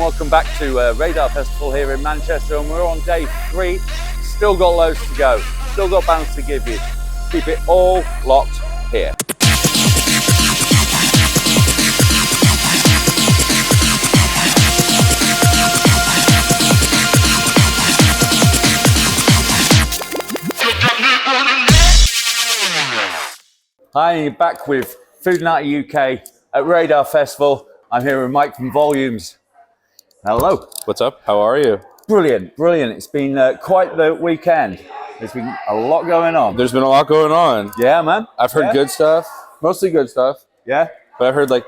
welcome back to Radar Festival here in Manchester, and we're on day 3. Still got loads to go, still got bands to give you. Keep it all locked here. Hi, you're back with Foodinati UK at Radar Festival. I'm here with Mike from Volumes. Hello. What's up? How are you? Brilliant, brilliant. It's been quite the weekend. There's been a lot going on. There's been a lot going on. Yeah, man. I've heard good stuff, mostly good stuff. Yeah. But I heard like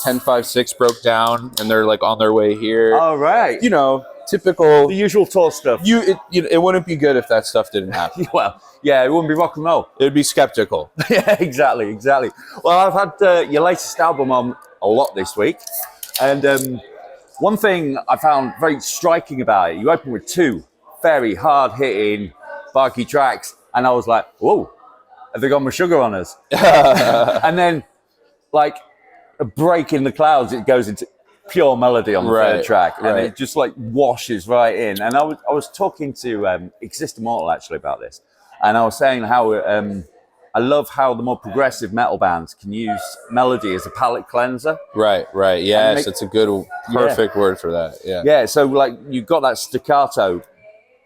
10-5-6 broke down and they're like on their way here. All right. You know, typical. The usual tour stuff. It wouldn't be good if that stuff didn't happen. Well, yeah, it wouldn't be rock and roll. It'd be skeptical. Yeah, exactly. Well, I've had your latest album on a lot this week. And one thing I found very striking about it, you open with 2 very hard-hitting, barky tracks. And I was like, whoa, have they got my sugar on us? And then, like, a break in the clouds, it goes into pure melody on the third track. And it just, like, washes right in. And I was talking to Exist Immortal, actually, about this. And I was saying how I love how the more progressive metal bands can use melody as a palate cleanser. Right. Yes, it's a good, perfect word for that. Yeah. Yeah, so like you got that staccato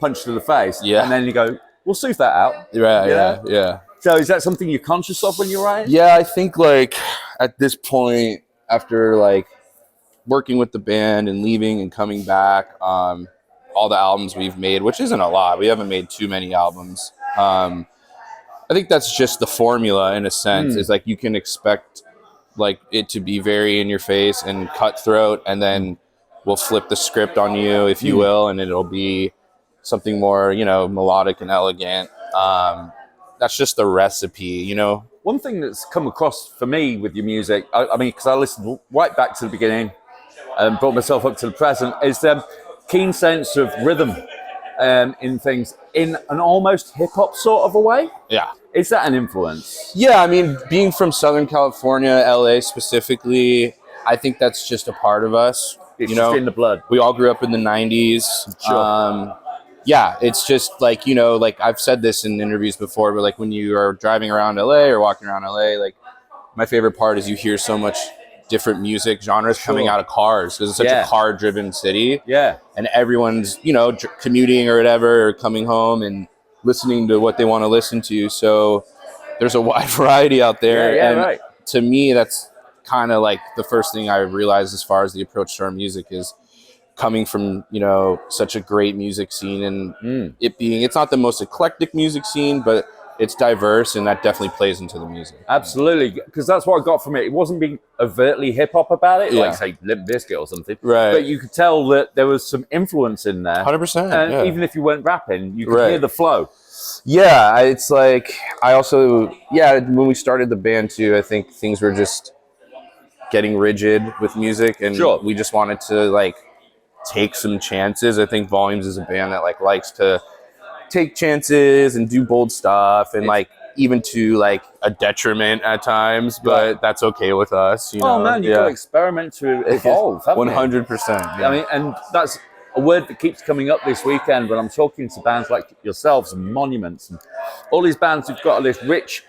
punch to the face, and then you go, we'll soothe that out. Right, yeah. So is that something you're conscious of when you're writing? Yeah, I think like at this point, after like working with the band and leaving and coming back, all the albums we've made, which isn't a lot. We haven't made too many albums. I think that's just the formula in a sense. Is like you can expect like it to be very in your face and cutthroat, and then we'll flip the script on you, if you will, and it'll be something more, you know, melodic and elegant. That's just the recipe, you know. One thing that's come across for me with your music, I mean, because I listened right back to the beginning and brought myself up to the present, is the keen sense of rhythm in things in an almost hip-hop sort of a way. Yeah. Is that an influence? Yeah, I mean, being from Southern California, LA specifically, I think that's just a part of us. It's just in the blood. We all grew up in the 90s. Sure. Yeah, it's just like, you know, like I've said this in interviews before, but like when you are driving around LA or walking around LA, like my favorite part is you hear so much different music genres coming out of cars, because it's such a car-driven city. Yeah. And everyone's, you know, commuting or whatever, or coming home and listening to what they want to listen to. So there's a wide variety out there. And to me, that's kind of like the first thing I realized as far as the approach to our music is coming from, you know, such a great music scene, and it being, it's not the most eclectic music scene, but it's diverse, and that definitely plays into the music. Absolutely, because that's what I got from it. It wasn't being overtly hip-hop about it, like, say, Limp Bizkit or something. Right. But you could tell that there was some influence in there. 100%. And even if you weren't rapping, you could hear the flow. Yeah, it's like, I also, when we started the band too, I think things were just getting rigid with music, and we just wanted to, like, take some chances. I think Volumes is a band that, like, likes to take chances and do bold stuff, and like even to like a detriment at times, but that's okay with us, you know. Oh man, you gotta experiment to evolve. 100%. I mean, and that's a word that keeps coming up this weekend when I'm talking to bands like yourselves and Monuments and all these bands who've got this rich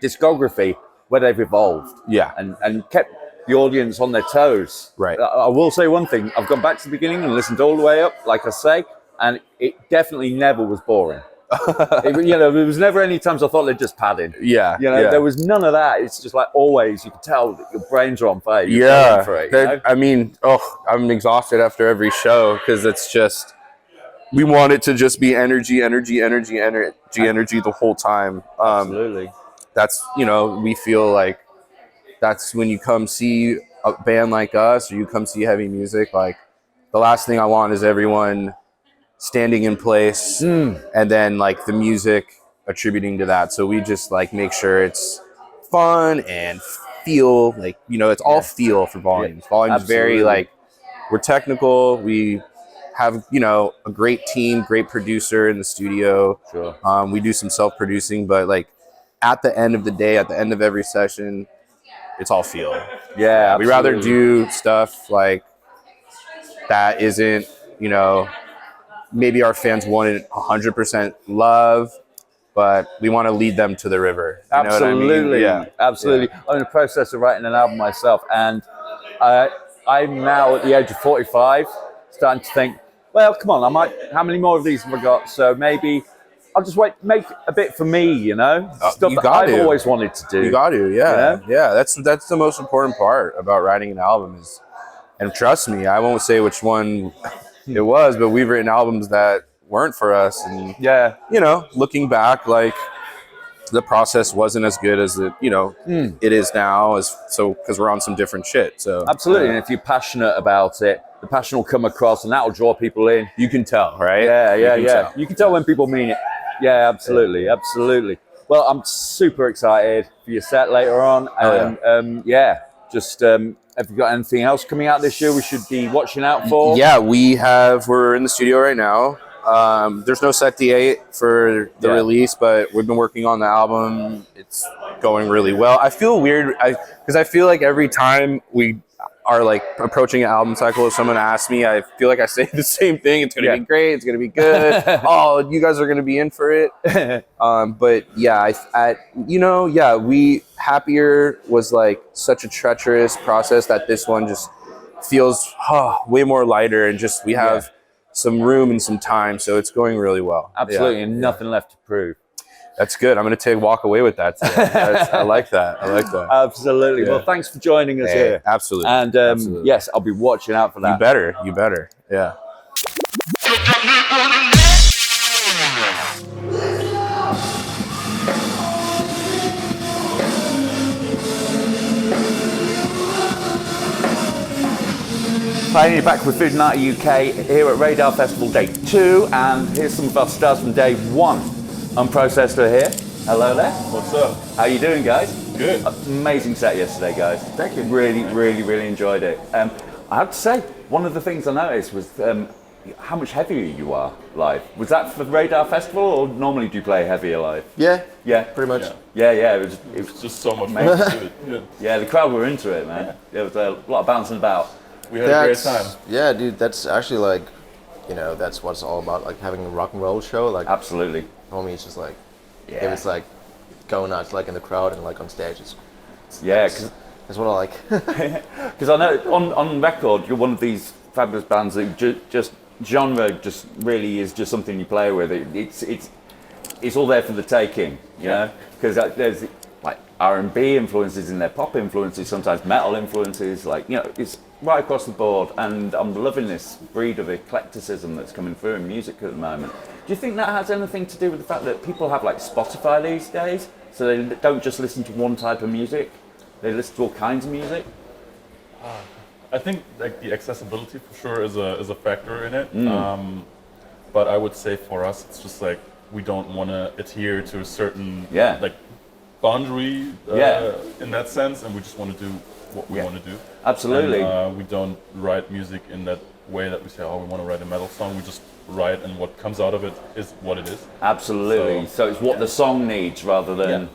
discography where they've evolved, and kept the audience on their toes. Right. I will say one thing: I've gone back to the beginning and listened all the way up, like I say. And it definitely never was boring. You know, there was never any times I thought they're just padding. Yeah. You know, there was none of that. It's just like always, you could tell that your brains are on fire. You're for it, you know? I mean, I'm exhausted after every show, because it's just, we want it to just be energy the whole time. Absolutely. That's, you know, we feel like that's when you come see a band like us, or you come see heavy music, like the last thing I want is everyone standing in place and then like the music attributing to that. So we just like make sure it's fun and feel like, you know, it's all feel for Volumes. Volumes is very like, we're technical. We have, you know, a great team, great producer in the studio. We do some self-producing, but like at the end of the day, at the end of every session, it's all feel. Yeah, we rather do stuff like that isn't, you know, maybe our fans wanted 100% love, but we want to lead them to the river. You know what I mean? Absolutely, Yeah. absolutely. I'm in the process of writing an album myself, and I'm now at the age of 45, starting to think, well, come on, how many more of these have I got? So maybe I'll just make a bit for me, you know, stuff You that I've to. always wanted to do. You got to, yeah, You know? yeah. That's the most important part about writing an album is, and trust me, I won't say which one it was, but we've written albums that weren't for us, and Yeah, you know, looking back, like the process wasn't as good as it, you know, it is now, because we're on some different shit. So absolutely. And if you're passionate about it, the passion will come across, and that will draw people in. you can tell, right? Yeah. You can tell when people mean it. Yeah, absolutely, absolutely. Well, I'm super excited for your set later on, and have you got anything else coming out this year we should be watching out for? Yeah, we're in the studio right now. There's no set date for the release, but we've been working on the album. It's going really well. I feel weird because I feel like every time we are like approaching an album cycle, if someone asks me, I feel like I say the same thing. It's gonna be great. It's gonna be good. Oh, you guys are gonna be in for it. But yeah, we Happier was like such a treacherous process that this one just feels way more lighter, and just we have some room and some time, so it's going really well. Absolutely, and nothing left to prove. That's good. I'm going to walk away with that today. I like that. Absolutely. Yeah. Well, thanks for joining us here. Absolutely. And absolutely. Yes, I'll be watching out for that. You better. Yeah. Playing back with Foodinati UK here at Radar Festival Day 2, and here's some of our stars from Day 1. Unprocessed are here. Hello there. What's up? How you doing, guys? Good. Amazing set yesterday, guys. Thank you. Really enjoyed it. I have to say, one of the things I noticed was how much heavier you are live. Was that for the Radar Festival, or normally do you play heavier live? Yeah, Yeah. pretty much. Yeah. It was Just so much fun to do it. yeah, the crowd were into it, man. There was a lot of bouncing about. We had a great time. Yeah, dude, that's actually like, that's what it's all about, like having a rock and roll show. Like, Absolutely. homie, it's just like, it was like going nuts, like in the crowd and like on stage. Because That's what I like. I know on record you're one of these fabulous bands that just genre just really is just something you play with. It's all there for the taking, you know. Because there's like R&B influences in there, pop influences, sometimes metal influences. Like it's right across the board, and I'm loving this breed of eclecticism that's coming through in music at the moment. Do you think that has anything to do with the fact that people have like Spotify these days, so they don't just listen to one type of music, they listen to all kinds of music? I think like the accessibility for sure is a factor in it. But I would say for us, it's just like we don't want to adhere to a certain like boundary in that sense, and we just want to do what we want to do. Absolutely. And, we don't write music in that way that we say, oh, we want to write a metal song. We just write, and what comes out of it is what it is. Absolutely. So it's what the song needs, rather than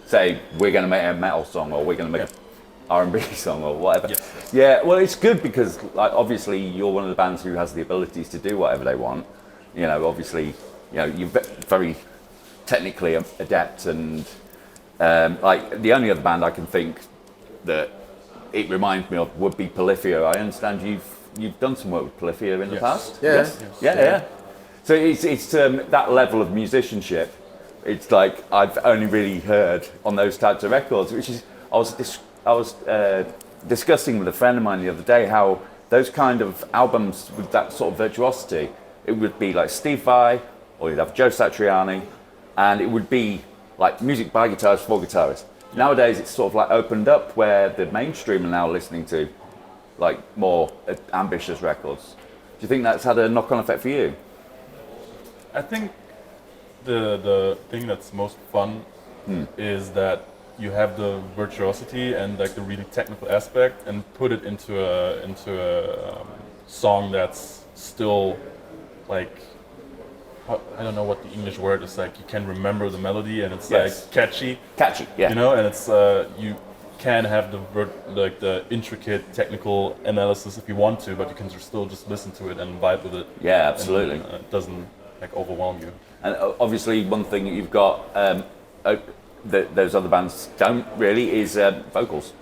say we're going to make a metal song, or we're going to make an R&B song, or whatever. Yes. Yeah. Well, it's good because like obviously you're one of the bands who has the abilities to do whatever they want. Obviously, you're very technically adept, and like the only other band I can think that it reminds me of would be Polyphia. I understand you've done some work with Polyphia in the past. Yes. Yeah. So it's that level of musicianship. It's like I've only really heard on those types of records, which is I was discussing with a friend of mine the other day how those kind of albums with that sort of virtuosity, it would be like Steve Vai, or you'd have Joe Satriani, and it would be like music by guitarists for guitarists. Nowadays it's sort of like opened up where the mainstream are now listening to like more ambitious records. Do you think that's had a knock-on effect for you? I think the thing that's most fun is that you have the virtuosity and like the really technical aspect, and put it into a song that's still like, I don't know what the English word is, like you can remember the melody, and it's like catchy. Catchy, yeah. And it's you can have the intricate technical analysis if you want to, but you can still just listen to it and vibe with it. Yeah, absolutely. And, it doesn't like overwhelm you. And obviously, one thing that you've got those other bands don't really is vocals.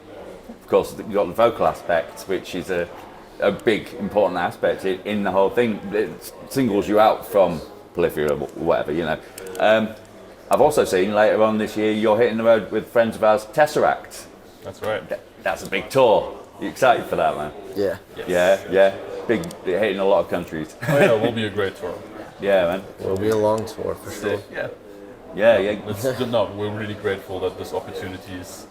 Of course, you've got the vocal aspect, which is a big important aspect in the whole thing. It singles you out from periphery or whatever, you know. I've also seen later on this year you're hitting the road with friends of ours, Tesseract. That's right. That's a big tour. You excited for that, man? Yeah. Yes. Yeah. Big, hitting a lot of countries. Oh yeah, it will be a great tour. Yeah, man. It'll be a long tour for sure. Yeah. Yeah. No, we're really grateful that this opportunity is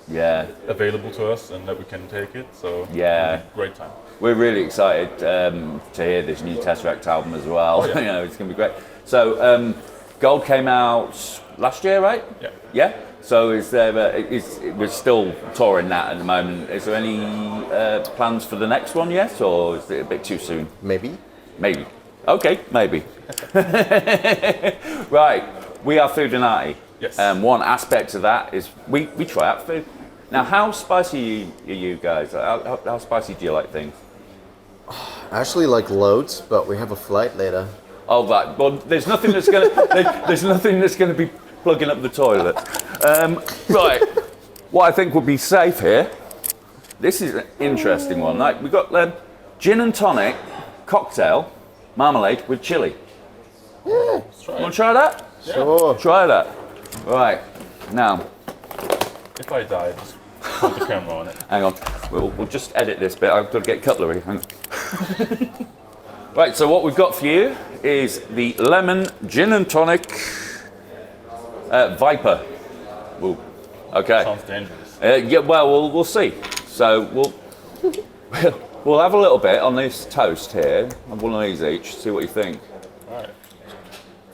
available to us and that we can take it. So yeah, it'll be a great time. We're really excited to hear this new Tesseract album as well. Oh, yeah. You know, it's going to be great. So Gold came out last year, right? Yeah. Yeah. So we're still touring that at the moment. Is there any plans for the next one yet, or is it a bit too soon? Maybe. Maybe. Okay, maybe. Right. We are Foodinati. Yes. One aspect of that is we try out food. Now, how spicy are you guys? How spicy do you like things? I actually like loads, but we have a flight later. Oh, right. Well, there's nothing that's going to there's nothing that's going to be plugging up the toilet. Right. What I think would be safe here. This is an interesting one. Like we've got gin and tonic cocktail marmalade with chili. Want to try that? Sure. Try that. Right. Now, If I die, just put the camera on it. hang on. We'll just edit this bit. I've got to get cutlery. Hang on. Right. So what we've got for you is the lemon gin and tonic Viper. Ooh. Okay. Sounds dangerous. Yeah. Well, we'll see. So we'll have a little bit on this toast here. Have one of these each. See what you think. All right.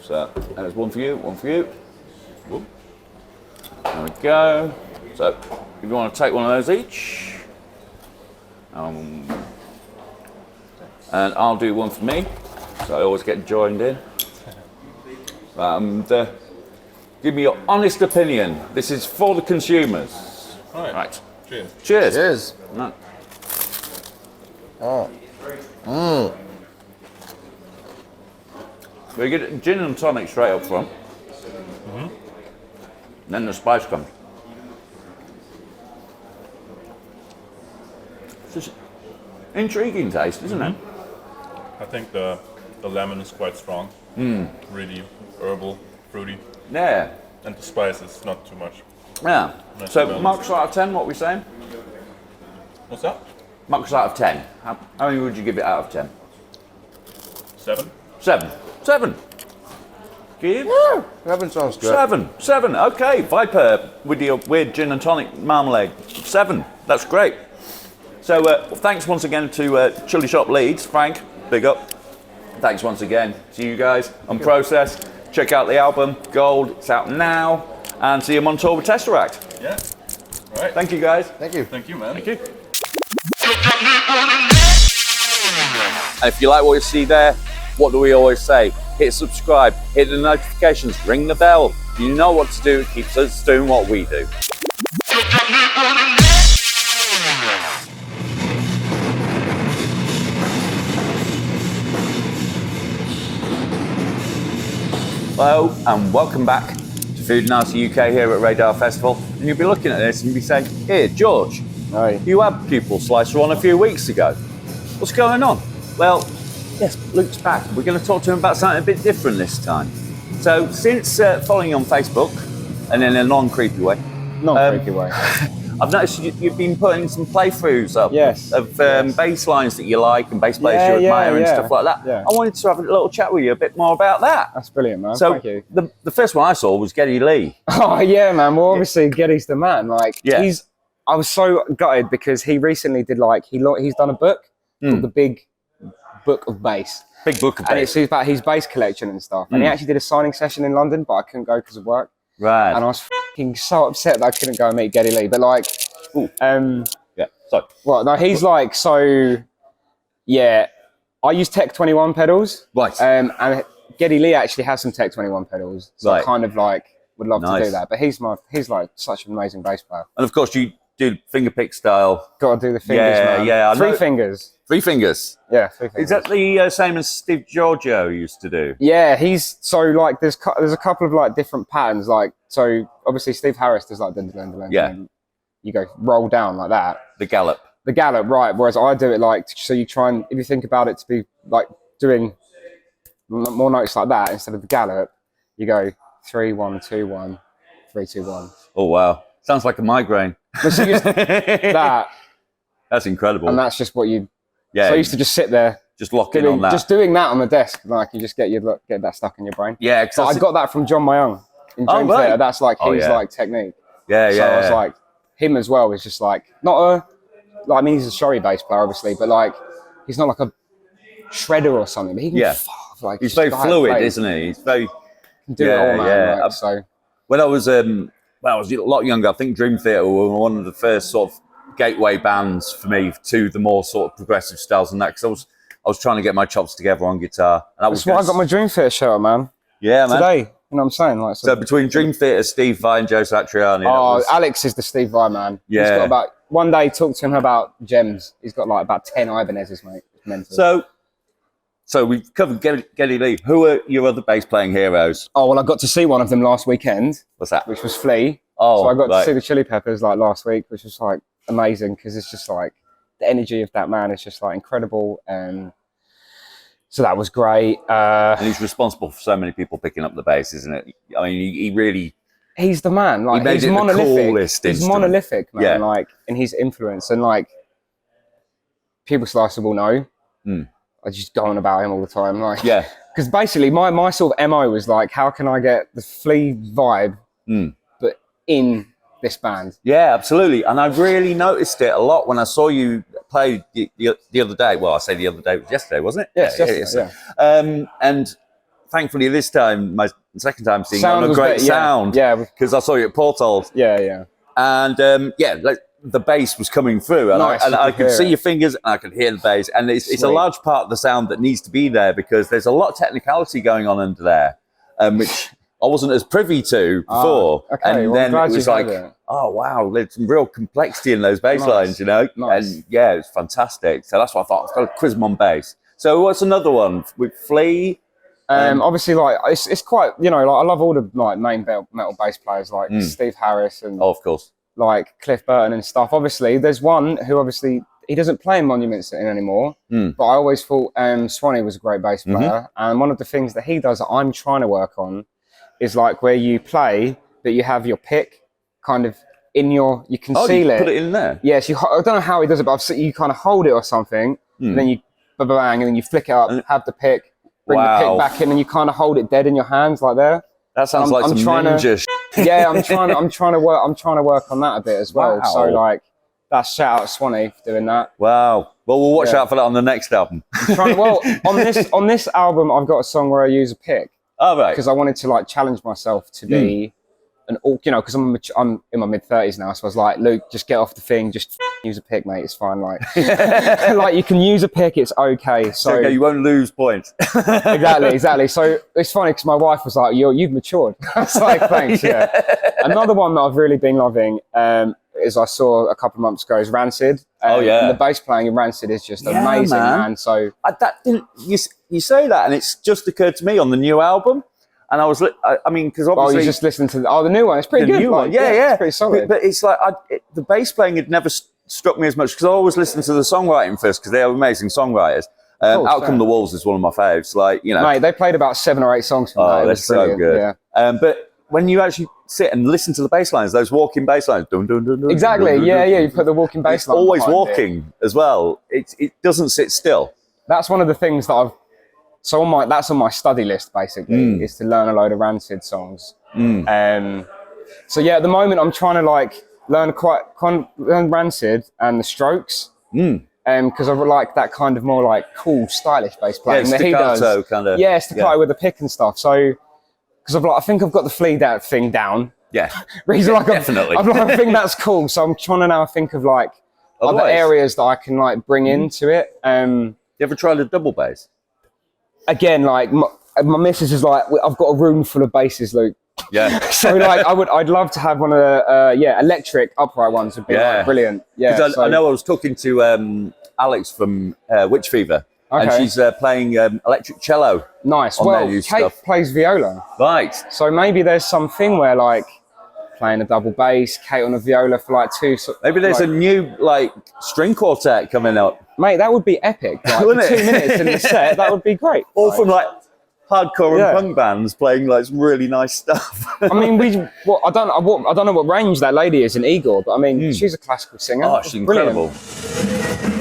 So there's one for you, one for you. Whoop. There we go. So if you want to take one of those each. And I'll do one for me. So I always get joined in. And give me your honest opinion. This is for the consumers. All right. Right. Cheers. Cheers. Cheers. Right. Oh. We get gin and tonic straight up front. Then the spice comes. It's just intriguing taste, isn't it? I think the lemon is quite strong. Really herbal, fruity, Yeah. and the spice is not too much. Yeah. Nice So balance. marks out of 10, what are we saying? What's that? Marks out of 10. How many would you give it out of 10? 7? 7. 7. Give? Yeah, that sounds good. 7. 7. Okay. Viper with your weird gin and tonic marmalade. 7. That's great. So thanks once again to Chilli Shop Leeds. Frank, big up. Thanks once again to you guys. Unprocessed. Check out the album, Gold. It's out now. And see you on tour with Tesseract. Yeah. All right. Thank you, guys. Thank you. Thank you, man. Thank you. And if you like what you see there, what do we always say? Hit subscribe, hit the notifications, ring the bell. You know what to do. It keeps us doing what we do. Hello and welcome back to Foodinati UK here at Radar Festival. And you'll be looking at this and you'll be saying, here, George, Hi. you had Pupil Slicer on a few weeks ago. What's going on? Well, yes, Luke's back. We're going to talk to him about something a bit different this time. So, since following you on Facebook, and in a non-creepy way, Non-creepy way. I've noticed you've been putting some playthroughs up Yes. of bass lines that you like and bass players Yeah, you admire and yeah. stuff like that. Yeah. I wanted to have a little chat with you a bit more about that. That's brilliant, man. So, Thank you. the first one I saw was Geddy Lee. Oh yeah, man. Well, obviously, Geddy's the man. Like, Yeah. I was so gutted because he recently did he's done a book called The Big Book of Bass, Big book of and bass. it's about his bass collection and stuff. And he actually did a signing session in London, but I couldn't go because of work. Right. And I was fucking so upset that I couldn't go and meet Geddy Lee. But like, Yeah. So, well, no, he's like so. Yeah, I use Tech 21 pedals. right. And Geddy Lee actually has some Tech 21 pedals, so Right. I kind of like would love to Nice. do that. But he's like such an amazing bass player. And of course, you do finger pick style. Got to do the fingers, Yeah, man. yeah, I Three know. fingers. 3 fingers. Yeah, 3 fingers. Is that the same as Steve Giorgio used to do? Yeah, he's so like there's a couple of like different patterns. Like so, obviously Steve Harris does like dun, dun, dun, dun, Yeah. and you go roll down like that. The gallop. The gallop, right? Whereas I do it like so you try and if you think about it to be like doing more notes like that instead of the gallop, you go 3 1 2 1 3 2 1. Oh wow, sounds like a migraine. So you just, that That's incredible. and that's just what you. Yeah, So I used to just sit there. just lock in on that. Just doing that on the desk, like you just get that stuck in your brain. Yeah, So I got that from John Myung in Oh, Dream right. Theater. That's like his yeah. like technique. Yeah, So yeah. I was like, him as well is just like I mean, he's a shory bass player, obviously, but like he's not like a shredder or something. But he can like he's just very like fluid, play. isn't he? He's very. Can do it all, man. yeah. Like, so When I was a lot younger, I think Dream Theater were one of the first sort of gateway bands for me to the more sort of progressive styles and that, because I was trying to get my chops together on guitar. And that was that's why I got my Dream Theater shirt, man. Yeah, man. Today, you know what I'm saying? Like, So between Dream Theater, Steve Vai and Joe Satriani. oh, Alex is the Steve Vai man. Yeah. He's got about one day. Talk to him about gems. He's got like about 10 Ibanez's, mate. It's mental. So we've covered Geddy Lee. Who are your other bass playing heroes? Oh well, I got to see one of them last weekend, What's that? which was Flea. Oh, So I got right. to see the Chili Peppers like last week, which was like amazing because it's just like the energy of that man is just like incredible. So that was great. And he's responsible for so many people picking up the bass, isn't it? I mean, he really. He's the man. Like made he's it the monolithic. coolest He's instrument. monolithic, man. Yeah. Like in his influence and like Pupil Slicer will know. I just go on about him all the time. Like Yeah. because basically my sort of MO was like, how can I get the Flea vibe, but in this band? Yeah, absolutely. And I really noticed it a lot when I saw you play the other day. Well, I say the other day, it was yesterday, wasn't it? Yes, yesterday, yeah. And thankfully this time, my second time seeing you Sound on a was great better, yeah. sound. Yeah. Because I saw you at Portals. Yeah. And like the bass was coming through, and Nice, I you could could see hear your fingers, and I could hear the bass, and it's a Sweet. large part of the sound that needs to be there because there's a lot of technicality going on under there, which I wasn't as privy to before. okay, And well, I'm then glad it was you like, had it. oh wow, there's some real complexity in those bass Nice. lines, you know. Nice. And yeah, it's fantastic. So that's what I thought. I've got to quiz them on bass. So what's another one with Flea? Obviously, like it's quite, you know, like I love all the like main metal bass players like Steve Harris and Oh, of course. like Cliff Burton and stuff. Obviously, there's one who obviously he doesn't play in Monuments anymore, but I always thought Swanee was a great bass player. And one of the things that he does that I'm trying to work on is like where you play, but you have your pick kind of in your, you conceal you it. put it in there. Yes, I don't know how he does it, but I've seen you kind of hold it or something, and then you bang, and then you flick it up, have the pick, bring the pick back in, and you kind of hold it dead in your hands like there. That sounds like some ninja shit. Yeah, I'm trying to work on that a bit as well. Wow. So like, that's shout out Swanee for doing that. Wow. Well, we'll watch Yeah. out for that on the next album. Well, on this album, I've got a song where I use a pick All right. because I wanted to like challenge myself to be you know, because I'm in my mid-30s now, so I was like, Luke, just get off the thing, just use a pick, mate. It's fine. Like, like you can use a pick, it's okay. So okay, you won't lose points. exactly. So it's funny because my wife was like, you've matured. I was like, thanks. Yeah. Another one that I've really been loving is I saw a couple of months ago is Rancid. Oh, yeah. And the bass playing in Rancid is just amazing, man. So You say that, and it's just occurred to me on the new album. And I was, I mean, because obviously you just listened to the new one. It's pretty the good. new like, one, yeah, it's pretty solid. But it's like the bass playing had never struck me as much because I always listen to the songwriting first because they are amazing songwriters. Cool, Out Come fair. the Wolves is one of my faves. Like, you know, Mate, they played about 7 or 8 songs from that. oh, It they're was so brilliant, good. Yeah. But when you actually sit and listen to the bass lines, those walking bass lines, dun, dun, dun, dun, Exactly. dun, dun, Yeah. dun, You put the walking bass it's line always behind it. walking as well. It doesn't sit still. That's one of the things that I've. So that's on my study list basically is to learn a load of Rancid songs. So yeah, at the moment I'm trying to like learn Rancid and the Strokes. Because I like that kind of more like cool, stylish bass playing that he does. Staccato kind of. Yeah, staccato with the pick and stuff. So because I think I've got the Flea thing down. Yeah. Reason like definitely. I think that's cool. So I'm trying to now think of like other Otherwise- areas that I can like bring into it. You ever tried a double bass? Again, like my missus is like, I've got a room full of basses, Luke. Yeah. So like I'd love to have one of the electric upright ones would be like brilliant. Yeah. 'Cause I know I was talking to Alex from Witch Fever, and Okay. she's playing electric cello. Nice. on Well, their new Kate stuff. plays viola, Right. so maybe there's something where like playing a double bass, Kate on a viola for like two. Maybe there's like, a new like string quartet coming up. mate, that would be epic. Like, Wouldn't for it? 2 minutes in the set, that would be great. All from like hardcore Yeah. and punk bands playing like some really nice stuff. I mean, I don't know what range that lady is in Igor, but I mean, she's a classical singer. Oh, It's she's brilliant. incredible.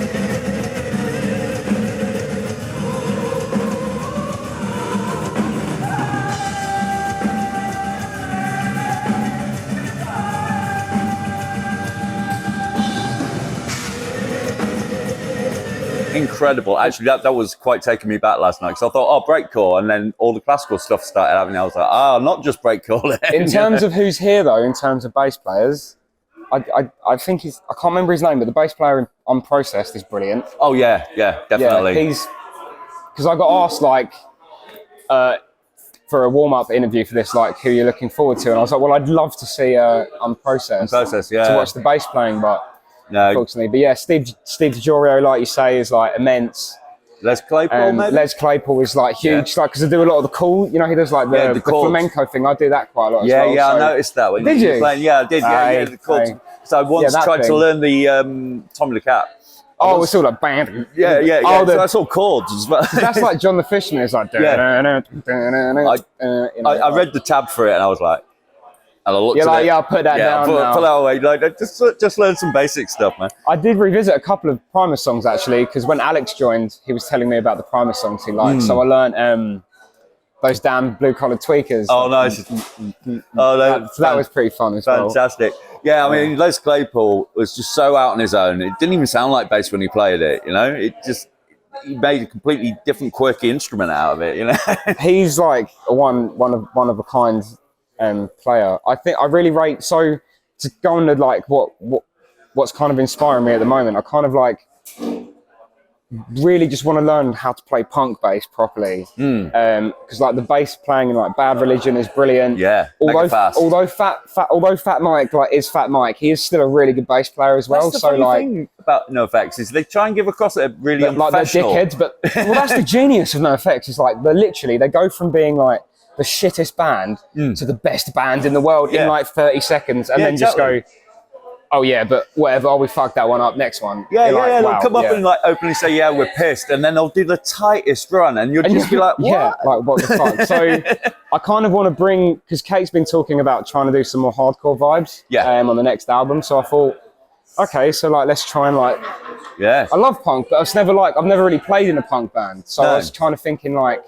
Incredible. Actually, that was quite taking me back last night because I thought, oh, breakcore, and then all the classical stuff started happening. I was like, oh, not just breakcore. Then. In terms of who's here, though, in terms of bass players, I think I can't remember his name, but the bass player in Unprocessed is brilliant. Oh yeah, definitely. Yeah, he's because I got asked like for a warm-up interview for this, like who you're looking forward to, and I was like, well, I'd love to see Unprocessed yeah. to watch the bass playing, but No, unfortunately, but yeah, Steve DiGiorio, like you say, is like immense. Les Claypool, maybe? Les Claypool is like huge, like because I do a lot of the cool, you know, he does like the chords. flamenco thing. I do that quite a lot. Yeah, as well, I so. noticed that when Did you were you? playing. Yeah, I did. Yeah, the chords. So I once that tried to thing. learn the Tommy the Cat. Oh, it's all like band. Yeah. Oh, so that's all chords as well. that's like John the Fishman is like. I read the tab for it and I was like, and I looked You're at like, it. yeah, I'll put that down now. Pull that away. Like, just learn some basic stuff, man. I did revisit a couple of Primus songs actually, because when Alex joined, he was telling me about the Primus songs he liked. So I learned those damn blue collar tweakers. Oh, nice. So that was pretty fun as well. Fantastic. Yeah, I mean, Les Claypool was just so out on his own. It didn't even sound like bass when he played it, you know? He made a completely different, quirky instrument out of it, you know? He's like a one of a kind player. I think I really rate, so to go into like what's kind of inspiring me at the moment, I kind of like really just want to learn how to play punk bass properly, because like the bass playing in like Bad Religion is brilliant. Yeah, although fast. although Fat Mike like is Fat Mike, he is still a really good bass player as well. That's the So funny like thing about NoFX is they try and give across a really like they're unprofessional. dickheads, but well, that's the genius of NoFX. Is like they go from being like the shittest band to the best band in the world in like 30 seconds, and then just go, oh yeah, but whatever. Oh, we fucked that one up. Next one. Yeah, You're like, They'll wow, come up and like openly say, "Yeah, we're pissed," and then they'll do the tightest run, and you'll just be like, "What?" Yeah, like what the fuck. So I kind of want to bring, because Kate's been talking about trying to do some more hardcore vibes. On the next album. So I thought, okay, so like let's try and like. Yeah. I love punk, but I've never really played in a punk band. So I was kind of thinking like.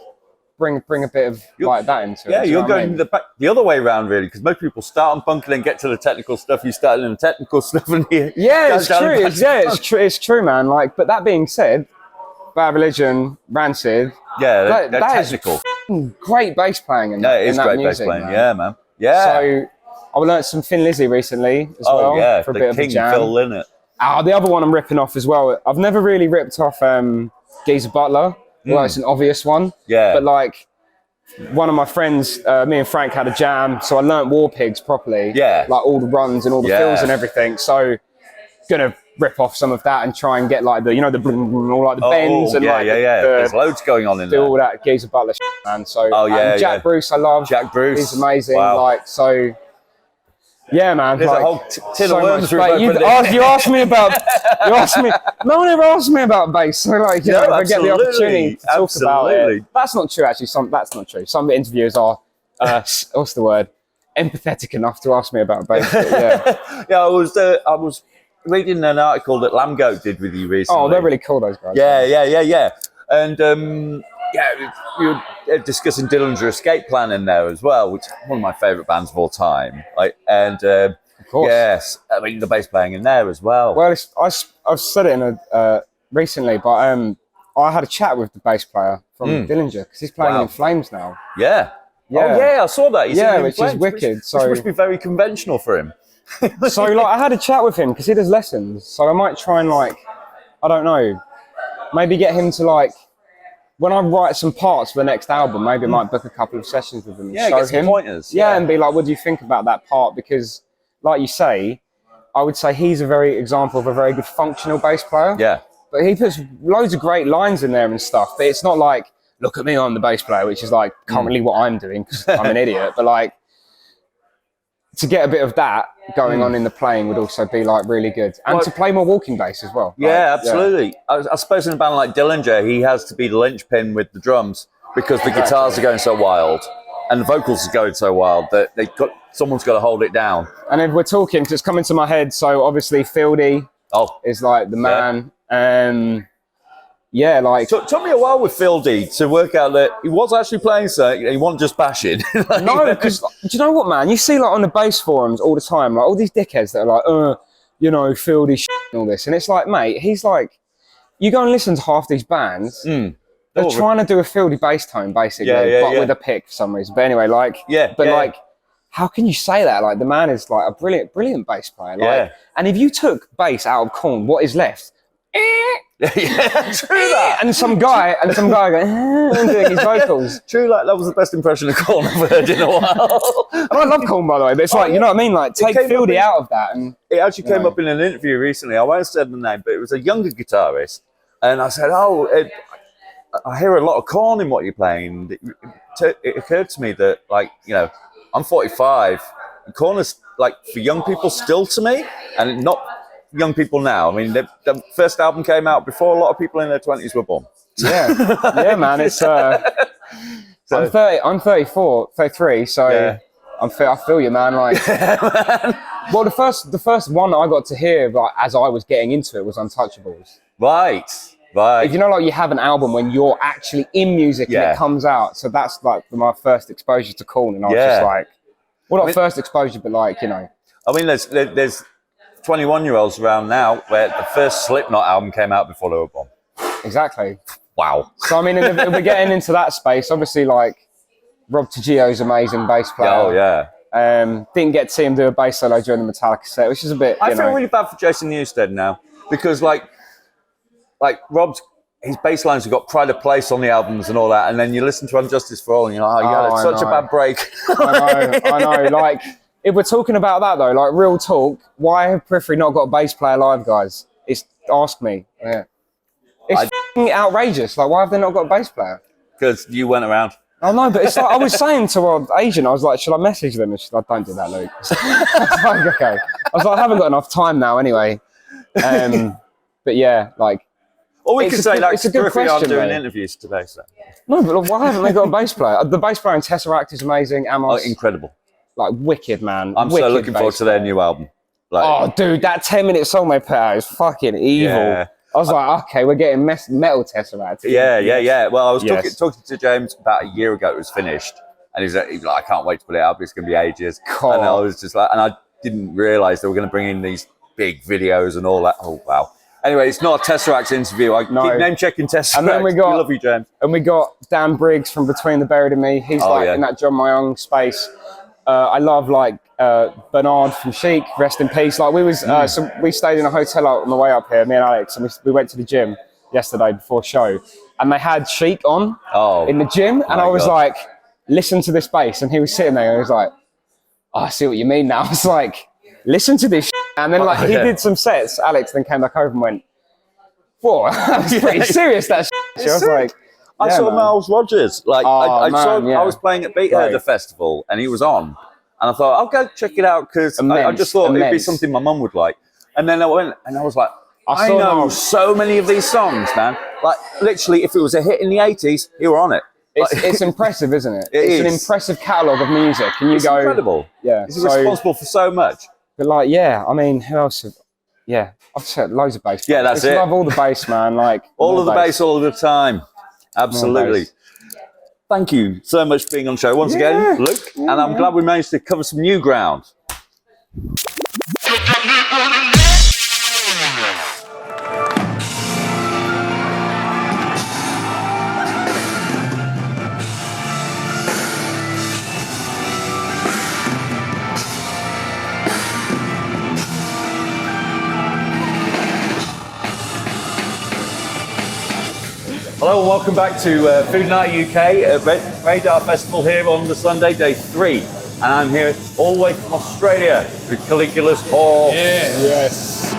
Bring a bit of like that into it. Yeah, you you're know what I going mean? the other way around, really, because most people start on punk and then get to the technical stuff. You start in the technical stuff, and it's true. It's true, man. Like, but that being said, Bad Religion, Rancid. Yeah, they're that is technical. Great bass playing in, Yeah, it is that great music, bass playing. man. Yeah, man. Yeah. So I learned some Thin Lizzy recently as well. Yeah, for a the bit King of a jam. Phil Lynott. The other one I'm ripping off as well. I've never really ripped off Geezer Butler. Well, it's an obvious one. Yeah. But like. One of my friends, me and Frank had a jam, so I learnt War Pigs properly. Yeah. Like all the runs and all the fills and everything. So, gonna rip off some of that and try and get like the, all like the bends and like There's loads going on in do there. all that Geezer Butler shit, man. So, Jack yeah. Bruce, I love. Jack Bruce. He's amazing. Wow. Like, so, yeah, man. There's like, a whole tin of worms. you asked me about. No one ever asked me about bass. So like, if I get the opportunity to talk about it. That's not true, actually. That's not true. Some interviewers are, what's the word? Empathetic enough to ask me about bass. Yeah. Yeah, I was reading an article that Lambgoat did with you recently. Oh, they're really cool, those guys. Yeah. And we were discussing Dillinger Escape Plan in there as well, which is one of my favourite bands of all time. Of course. Yes, I mean the bass playing in there as well. Well, I've said it in recently, but I had a chat with the bass player from Dillinger because he's playing in Flames now. Yeah. Yeah. Oh yeah, I saw that. He's in which Flames, is wicked. Which So must be very conventional for him. So like I had a chat with him because he does lessons. So I might try and like, I don't know, maybe get him to like when I write some parts for the next album, maybe I might book a couple of sessions with him and show get some him pointers. Yeah, and be like, what do you think about that part? Because, like you say, I would say he's a very example of a very good functional bass player. Yeah. But he puts loads of great lines in there and stuff. But it's not like, look at me, I'm the bass player, which is like currently what I'm doing because I'm an idiot. But like, to get a bit of that going on in the playing would also be like really good. And to play more walking bass as well. Yeah, absolutely. I suppose in a band like Dillinger, he has to be the linchpin with the drums because the guitars are going so wild and the vocals are going so wild that someone's got to hold it down. And if we're talking, just coming to my head, so obviously Fieldy is like the man. Yeah, like... It took me a while with Fieldy to work out that he was actually playing something, he wasn't just bashing. Like, no, because do you know what, man? You see like on the bass forums all the time, like all these dickheads that are like, you know, Fieldy and all this. And it's like, mate, he's like, you go and listen to half these bands, they're trying to do a Fieldy bass tone, basically, but with a pick for some reason. But anyway, like, like, how can you say that? Like, the man is like a brilliant, brilliant bass player. Like, and if you took bass out of Korn, what is left? True that. And some guy going doing his vocals. True, like that was the best impression of Korn I've heard in a while. And I love Korn, by the way, but it's like, you know what I mean? Like, take Fieldy out of that. And it actually came up in an interview recently. I won't say the name, but it was a younger guitarist. And I said, I hear a lot of Korn in what you're playing. It occurred to me that, like, you know, I'm 45. Korn is, like, for young people still to me, and not young people now. I mean, the first album came out before a lot of people in their 20s were born. Yeah, man. It's I'm 30. I'm 34, 33. So I feel you, man. Like, well, the first one that I got to hear, like, as I was getting into it, was Untouchables. Right. If you know, like, you have an album when you're actually in music and it comes out. So that's like my first exposure to Korn, and I was just like, well, not first exposure, but like, you know. I mean, there's 21-year-olds around now where the first Slipknot album came out before they were born. Exactly. Wow. So I mean, if we're getting into that space, obviously, like, Rob Trujillo's amazing bass player. Oh yeah. Didn't get to see him do a bass solo during the Metallica set, which is a bit. I feel really bad for Jason Newsted now because like his bass lines have got Pride of Place on the albums and all that, and then you listen to Unjustice for All and you're like, it's such a bad break. I know. Like, if we're talking about that though, like, real talk, why have Periphery not got a bass player live, guys? Ask me. Yeah. It's f***ing outrageous. Like, why have they not got a bass player? Because you went around. I know, but it's like, I was saying to our agent, I was like, should I message them? And she's like, don't do that, Luke. I was like, okay. I was like, I haven't got enough time now anyway. But yeah, like. Or we could say, like, it's a good question, I'm doing interviews today. So. No, but why haven't they got a bass player? The bass player in Tesseract is amazing. Amos. Incredible. Like, wicked, man. I'm so looking forward to their new album. Like, oh, dude, that 10-minute song they put out is fucking evil. Yeah. I was like, okay, we're getting metal Tesseract. Yeah. Well, I was talking to James about a year ago. It was finished, and he was like, I can't wait to put it out. It's going to be ages. God. And I was just like, and I didn't realise they were going to bring in these big videos and all that. Oh wow. Anyway, it's not a Tesseract interview. I keep name checking Tesseract. And then we love you, James. And we got Dan Briggs from Between the Buried and Me. He's in that John Myung space. I love, like, Bernard from Chic, rest in peace. Like, we was so we stayed in a hotel on the way up here, me and Alex, and we went to the gym yesterday before show, and they had Chic on in the gym, and I was like, listen to this bass, and he was sitting there, and he was like, oh, I see what you mean now. I was like, listen to this, and then like he did some sets. Alex then came back over and went, whoa, that was pretty serious. That I was like. I saw Miles Rogers. Like, I was playing at Beat Herder Festival, and he was on, and I thought, I'll go check it out because I just thought it'd be something my mum would like. And then I went, and I was like, I know so many of these songs, man. Like, literally, if it was a hit in the 80s, you were on it. It's impressive, isn't it? It's an impressive catalogue of music, and it's incredible. Yeah, it's responsible for so much. But like, I mean, who else? I've said loads of bass. Yeah, that's it. I love all the bass, man. Like all of the bass all the time. Absolutely. Thank you so much for being on the show once again, Luke. And I'm glad we managed to cover some new ground. Well, Hello and welcome back to Foodinati UK at Radar Festival here on the Sunday, day 3. And I'm here all the way from Australia with Caligula's horse. Yes.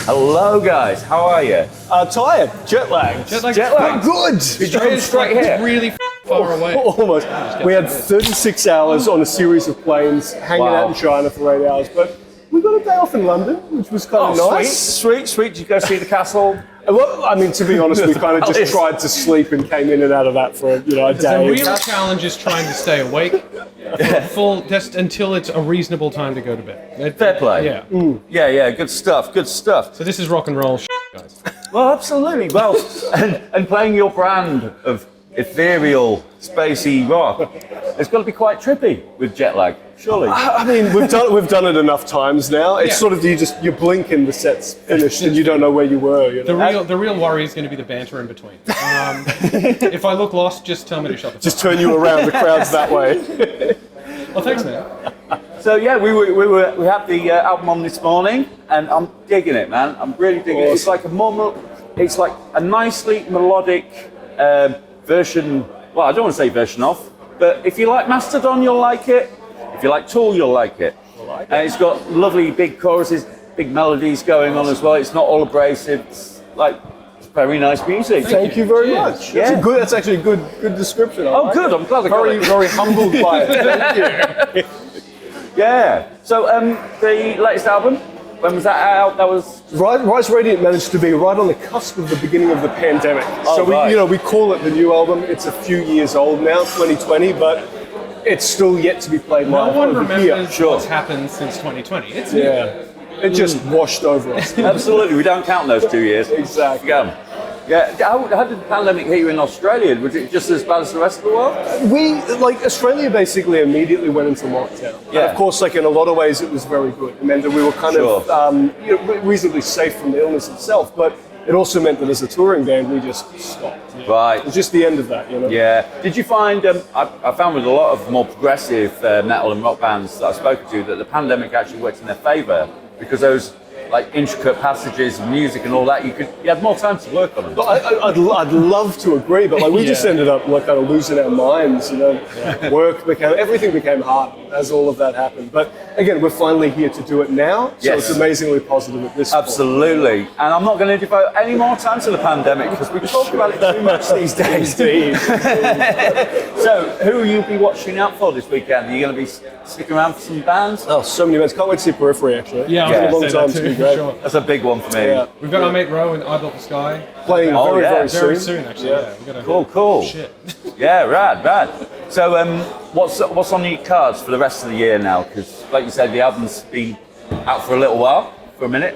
Hello guys, how are you? Tired, jet lagged. Jet lag. Good. Did you come straight here? Really far away. Almost. We had 36 hours on a series of planes hanging Wow. out in China for 8 hours, but we got a day off in London, which was kind of nice. Sweet. Did you go see the castle? Well, I mean, to be honest, we kind of just tried to sleep and came in and out of that for a The day. real challenge is trying to stay awake for a full, just until it's a reasonable time to go to bed. Fair play. Yeah. Yeah, good stuff. So this is rock and roll, guys. Well, absolutely. Well, and playing your brand of ethereal, spacey rock, it's got to be quite trippy with jet lag, surely. I mean, we've done it enough times now. It's Yeah. sort of you blink and the set's finished and you don't know where you were. You know? The real worry is going to be the banter in between. If I look lost, just tell me to shut the Just turn you around, the crowd's that way. Well, thanks, man. So yeah, we had the album on this morning, and I'm digging it, man. I'm really digging it. It's like a nicely melodic version. Well, I don't want to say version of, but if you like Mastodon, you'll like it. If you like Tool, you'll like it. And it's got lovely big choruses, big melodies going on as well. It's not all abrasive. It's very nice music. Thank you very Cheers. much. Yeah. That's actually a good description. I like Good. it. I'm glad I got Very, it. very humbled by it. Thank you. Yeah. So the latest album, when was that out? That was Rise Radiant managed to be right on the cusp of the beginning of the pandemic. So right. we call it the new album. It's a few years old now, 2020, but it's still yet to be played No live one over remembers here. what's happened since 2020. It's new. Yeah, it just washed over us. absolutely. We don't count those 2 years. Exactly. Go. Yeah. How did the pandemic hit you in Australia? Was it just as bad as the rest of the world? Australia basically immediately went into lockdown. Yeah. And of course, in a lot of ways, it was very good. It meant that we were kind of reasonably safe from the illness itself, but it also meant that as a touring band, we just stopped. Right. It was just the end of that, Yeah. Did you find? I found with a lot of more progressive metal and rock bands that I've spoken to that the pandemic actually worked in their favour because those intricate passages of music and all that you had more time to work on them. I'd love to agree, but we just ended up kind of losing our minds. Work everything became hard as all of that happened. But again, we're finally here to do it now, so Yes. it's amazingly positive at this Absolutely. And I'm not going to devote any more time to the pandemic because we talk about it too much these days. Indeed. So, who will you be watching out for this weekend? Are you going to be sticking around for some bands? Oh, so many bands. Can't wait to see Periphery, actually. Yeah, It's been I a long was going time to say to be that too, great. for sure. That's a big one for me. Yeah. We've got our mate Roe and I Built the Sky. Playing Oh, very, yeah. very Very soon. soon, actually. Yeah. We've got a Cool. Shit. Yeah, rad. So, what's on your cards for the rest of the year now? Because, like you said, the album's been out for a little while, for a minute.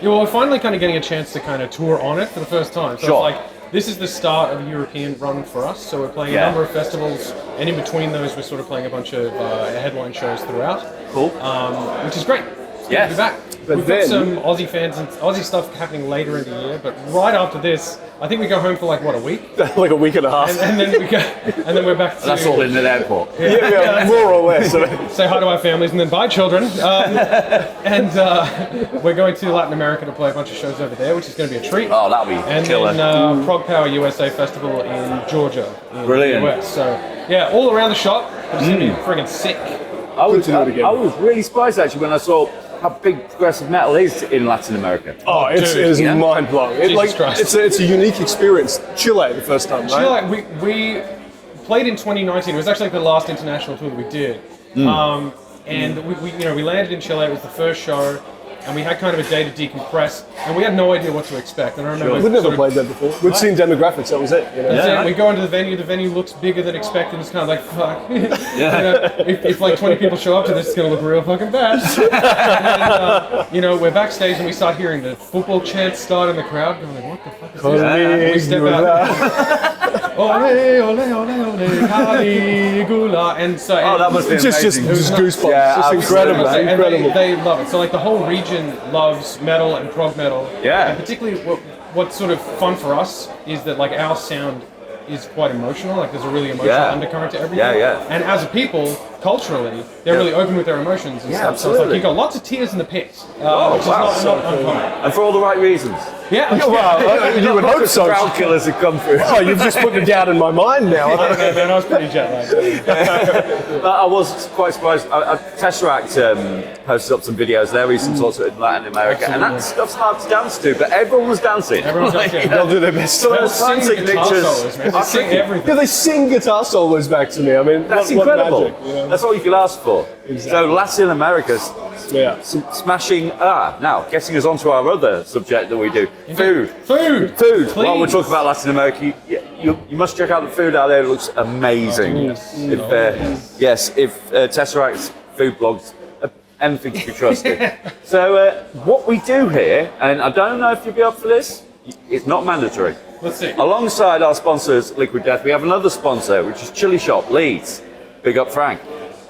Yeah, well, we're finally kind of getting a chance to kind of tour on it for the first time. So Sure. it's this is the start of a European run for us. So we're playing Yeah. a number of festivals, and in between those, we're sort of playing a bunch of headline shows throughout. Cool. Which is great. It's good Yes. to be back. But We've then- got some Aussie fans and Aussie stuff happening later in the year, but right after this, I think we go home for a week, Like a week and a half. and then we're back to That's all in the airport. Yeah, more or less. say hi to our families and then bye children. We're going to Latin America to play a bunch of shows over there, which is going to be a treat. Oh, that'll be And killer. then Prog Power USA Festival in Georgia, in Brilliant. the US. So yeah, all around the shop. It's going to be friggin' sick. I was to do it again. I was really surprised actually when I saw how big progressive metal is in Latin America. Oh, it is yeah. mind blowing. Jesus Christ. It's a unique experience. Chile the first time, right? Chile, we played in 2019. It was actually the last international tour that we did. And we landed in Chile. It was the first show, and we had kind of a day to decompress, and we had no idea what to expect. And I remember We'd never sort of- played that before. We'd seen demographics, that was it. That's it. We go into the venue looks bigger than expected, it's kind of like, fuck. If 20 people show up to this, it's going to look real fucking bad. And then, we're backstage and we start hearing the football chants start in the crowd, going like, what the fuck is this? And we step out, ole, ole, ole, ole, Caligula, and so... Oh, that must be Just amazing. goosebumps. Yeah, Just incredible. And Incredible. they love it. So the whole region loves metal and prog metal. Yeah. And particularly what's sort of fun for us is that our sound is quite emotional. Like there's a really emotional undercurrent to everything. Yeah. And as a people, culturally, they're really open with their emotions and stuff. So it's like you got lots of tears in the pits. Which is not uncommon. And for all the right reasons. Yeah. Well, you would hope so. Crowd killers have come through. Oh, you've just put it down in my mind now. Okay, man, I was pretty jet lagged. I was quite surprised. Tesseract posted up some videos there recently, also in Latin America, and that stuff's hard to dance to, but everyone was dancing. Everyone's dancing. They'll do their best. So those Sing fan guitar solos, signatures. man. They sing everything. Yeah, they sing guitar solos back to me. I mean, That's what incredible. magic, you know? That's all you can ask for. So Latin America's Yeah. smashing. Now getting us onto our other subject that we do, food. Food. While we're talking about Latin America, you must check out the food out there. It looks amazing. If Tesseract's food blogs are anything to be trusted. So what we do here, and I don't know if you'll be up for this. It's not mandatory. Let's see. Alongside our sponsors, Liquid Death, we have another sponsor, which is Chilli Shop Leeds. Big up, Frank.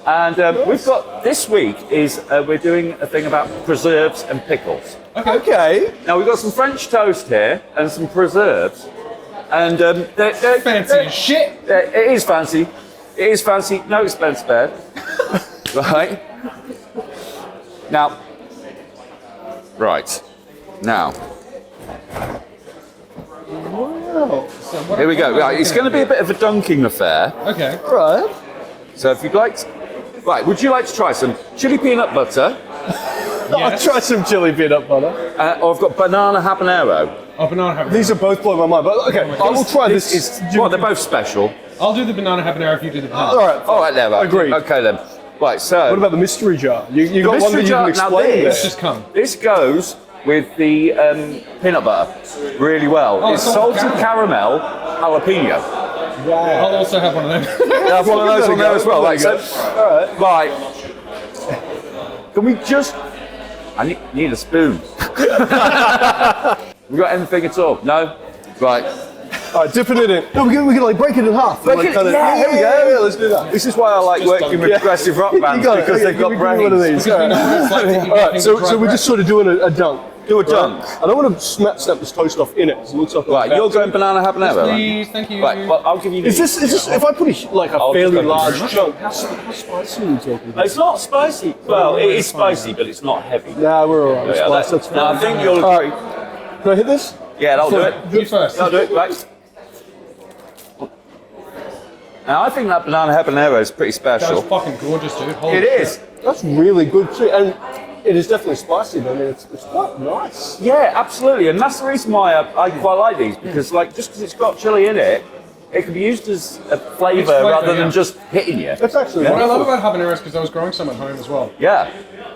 And we've got, this week is, we're doing a thing about preserves and pickles. Okay. Now, we've got some French toast here and some preserves. And they're Fancy as shit. it is fancy. It is fancy. No expense spared. Right? Now. Right. Now. Here we go. Right, it's going to be a bit of a dunking affair. Okay. Right. So if you'd like to, right, would you like to try some chili peanut butter? I'll try some chili peanut butter. Or I've got banana habanero. Oh, banana habanero. These are both blowing my mind, but okay, I will try this. Well, they're both special. I'll do the banana habanero if you do the banana. All right. There, right. Agreed. Okay then. Right, so. What about the mystery jar? You got one that you can explain this, Let's just come. This goes with the peanut butter really well. Oh, it's salted salted caramel jalapeno. I'll also have one of them. I have one of those on there as well. Right, so, right. Can we just? I need a spoon. We got anything at all? No. Right. All right, dipping it in. No, we can like break it in half. Break it- Here we go. Yeah, let's do that. This is why I like working with progressive rock bands, because they've got brains. one of these. All right, so we're just sort of doing a dunk. Do a dunk. I don't want to snap this toast off in it. It looks like Right, you're going banana habanero. Right? Please, thank you. Right, well, I'll give you. Is this if I put like a I'll fairly just go large very much. chunk? How spicy are you talking about? It's not spicy. Well, it is spicy, but it's not heavy. Nah, we're all right. Yeah, Spice, that's no, I fine. think you'll All agree. right. Can I hit this? Yeah, that'll do it. You first. That'll do it. Right. Now, I think that banana habanero is pretty That special. was fucking gorgeous, dude. Holy It is. That's really good too, and it is definitely spicy. But I mean, it's quite nice. Yeah, absolutely, and that's the reason why I quite like these, because like just because it's got chili in it, it can be used as a flavour rather than just hitting you. That's actually What I wonderful. love about habaneros, because I was growing some at home as well, Yeah,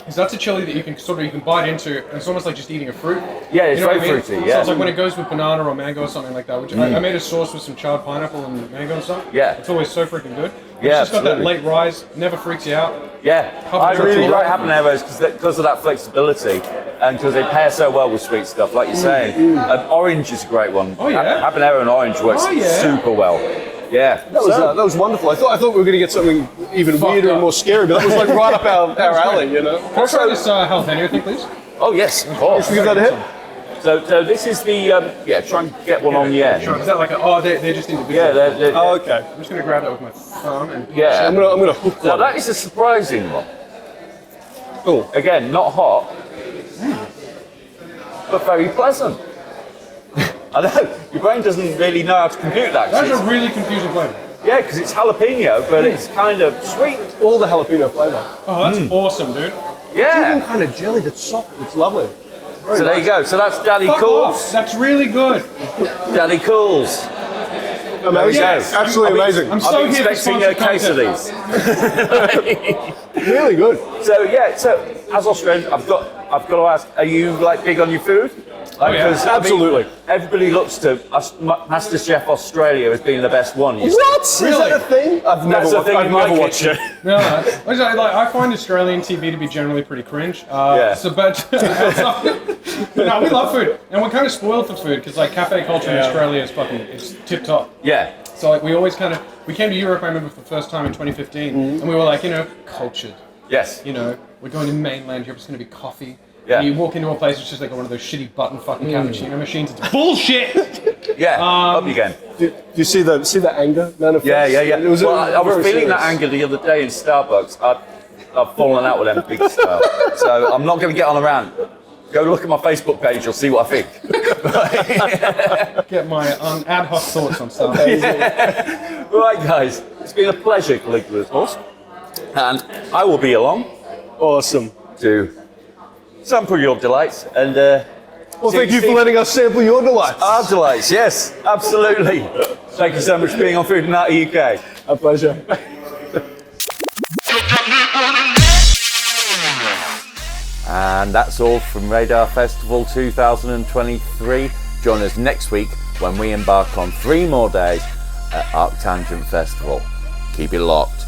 is that's a chili that you can bite into, and it's almost like just eating a fruit. Yeah, it's You know very what I mean? fruity, So yeah. it's like when it goes with banana or mango or something like that. Which I made a sauce with some charred pineapple and mango and stuff. Yeah. It's always so freaking good. Yeah, It's just got that absolutely. late rise, never freaks you out. yeah. I Habaneros really are like right. habaneros because of that flexibility and because they pair so well with sweet stuff, like you're saying. Orange is a great one. Oh, yeah? Habanero and orange works Oh, yeah. super well. Yeah. That was wonderful. I thought we were going to get something even Fucked weirder up. and more scary, but that was like right up our alley, you know. Can I try this jalapeno thing, please? Oh yes, of course. Should we give that a hit? So this is the try and get one on the end. Sure. Is that like they're just individual? Yeah, they're, Oh, okay. I'm just gonna grab that with my thumb and yeah. I'm gonna hook Now one. that is a surprising one. Cool. Again, not hot, but very pleasant. I know your brain doesn't really know how to compute that. 'cause That's a it's- really confusing flavor. yeah, because it's jalapeno, but it's kind of sweet. All the jalapeno flavor. Oh, that's awesome, dude. Yeah. Kind of jelly that's soft. It's lovely. So there you go. So that's Daddy Fuck Cools. off. That's really good. Daddy Cools. Amazing. Yes. Absolutely amazing. I'm so I've been here for expecting a sponsored case of content. these. Really good. So yeah, so as Australian, I've got to ask: are you like big on your food? Like, yeah. 'cause, I mean, Absolutely. everybody looks to MasterChef Australia as being the best one. You see. What? Is that a thing? I've never That's the thing I've in my never watched kitchen. it. No, I find Australian TV to be generally pretty cringe. Yeah. But no, we love food, and we're kind of spoiled for food because like cafe culture in Australia is it's tip top. Yeah. So like we always we came to Europe. I remember for the first time in 2015, and we were like cultured. Yes. We're going to mainland Europe. It's going to be coffee. Yeah. And you walk into a place, it's just like one of those shitty button fucking cappuccino machines. It's bullshit. Yeah, up you again. Do you see the anger manifest? Yeah. It was Well, I was very feeling serious. that anger the other day in Starbucks. I've fallen out with them big style. So I'm not going to get on a rant. Go look at my Facebook page, you'll see what I think. Get my ad hoc thoughts on stuff. Right, guys, it's been a pleasure, Caligula, of course. And I will be along Awesome. to sample your delights and Well, thank you for letting us sample your delights. our delights. Yes, absolutely. Thank you so much for being on Foodinati UK. A pleasure. And that's all from Radar Festival 2023. Join us next week when we embark on 3 more days at Arctangent Festival. Keep it locked.